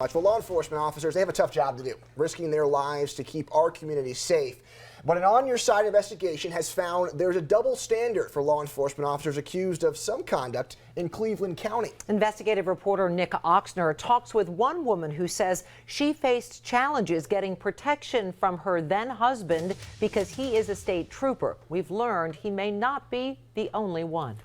Well, law enforcement officers, they have a tough job to do, risking their lives to keep our community safe. But an on-your-side investigation has found there's a double standard for law enforcement officers accused of some conduct in Cleveland County. Investigative reporter Nick Oxner talks with one woman who says she faced challenges getting protection from her then-husband because he is a state trooper. We've learned he may not be the only one.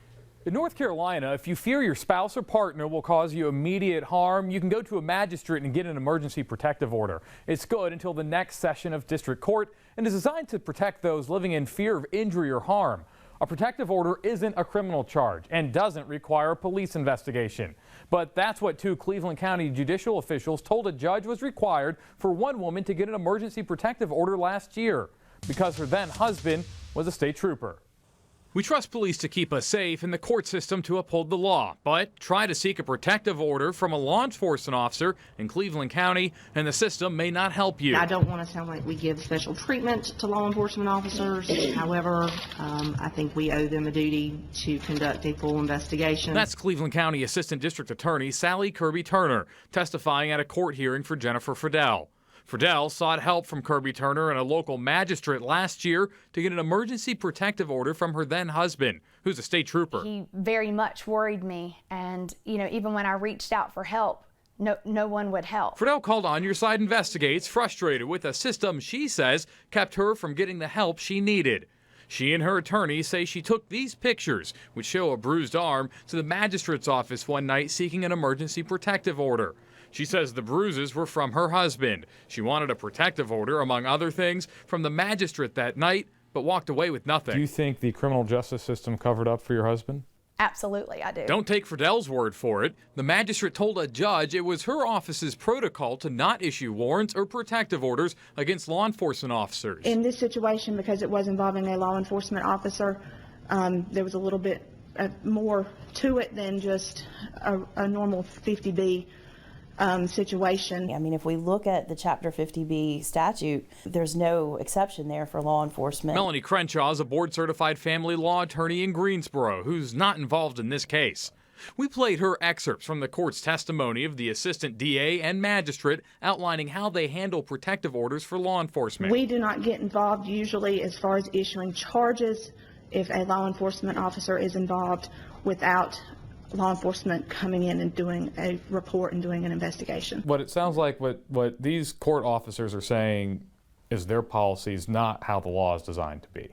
In North Carolina, if you fear your spouse or partner will cause you immediate harm, you can go to a magistrate and get an emergency protective order. It's good until the next session of district court and is designed to protect those living in fear of injury or harm. A protective order isn't a criminal charge and doesn't require a police investigation. But that's what two Cleveland County judicial officials told a judge was required for one woman to get an emergency protective order last year because her then husband was a state trooper. We trust police to keep us safe and the court system to uphold the law, but try to seek a protective order from a law enforcement officer in Cleveland County and the system may not help you. I don't want to sound like we give special treatment to law enforcement officers. However, I think we owe them a duty to conduct a full investigation. That's Cleveland County Assistant District Attorney Sally Kirby Turner testifying at a court hearing for Jennifer Friedel. Friedel sought help from Kirby Turner and a local magistrate last year to get an emergency protective order from her then husband, who's a state trooper. He very much worried me, and even when I reached out for help, no one would help. Friedel called On Your Side Investigates, frustrated with a system she says kept her from getting the help she needed. She and her attorney say she took these pictures, which show a bruised arm, to the magistrate's office one night seeking an emergency protective order. She says the bruises were from her husband. She wanted a protective order, among other things, from the magistrate that night, but walked away with nothing. Do you think the criminal justice system covered up for your husband? Absolutely, I do. Don't take Friedel's word for it. The magistrate told a judge it was her office's protocol to not issue warrants or protective orders against law enforcement officers. In this situation, because it was involving a law enforcement officer, there was a little bit more to it than just a normal 50B situation. I mean, if we look at the Chapter 50B statute, there's no exception there for law enforcement. Melanie Crenshaw is a board-certified family law attorney in Greensboro who's not involved in this case. We played her excerpts from the court's testimony of the assistant DA and magistrate outlining how they handle protective orders for law enforcement. We do not get involved usually as far as issuing charges if a law enforcement officer is involved without law enforcement coming in and doing a report and doing an investigation. What it sounds like what these court officers are saying is their policy is not how the law is designed to be.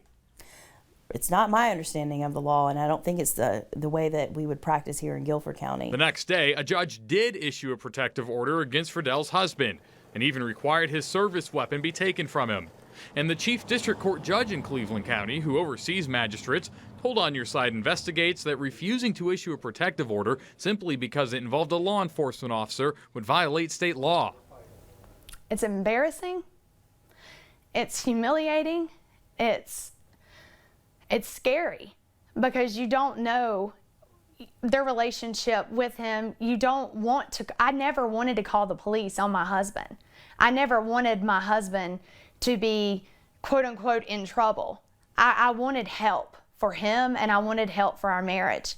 It's not my understanding of the law, and I don't think it's the way that we would practice here in Guilford County. The next day, a judge did issue a protective order against Friedel's husband and even required his service weapon be taken from him. And the chief district court judge in Cleveland County, who oversees magistrates, told On Your Side Investigates that refusing to issue a protective order simply because it involved a law enforcement officer would violate state law. It's embarrassing. It's humiliating. It's scary because you don't know their relationship with him. You don't want to. I never wanted to call the police on my husband. I never wanted my husband to be quote unquote in trouble. I wanted help for him and I wanted help for our marriage.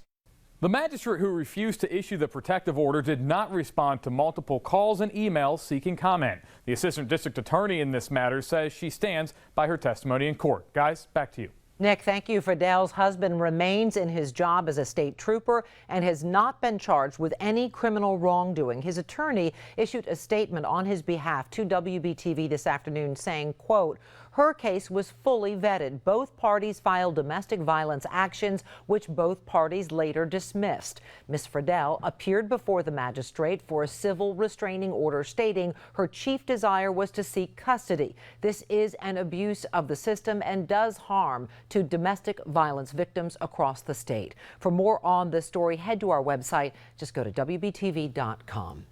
The magistrate who refused to issue the protective order did not respond to multiple calls and emails seeking comment. The assistant district attorney in this matter says she stands by her testimony in court. Guys, back to you. Nick, thank you. Friedel's husband remains in his job as a state trooper and has not been charged with any criminal wrongdoing. His attorney issued a statement on his behalf to WBTV this afternoon saying, quote, her case was fully vetted. Both parties filed domestic violence actions, which both parties later dismissed. Ms. Friedel appeared before the magistrate for a civil restraining order stating her chief desire was to seek custody. This is an abuse of the system and does harm to domestic violence victims across the state. For more on this story, head to our website. Just go to WBTV.com.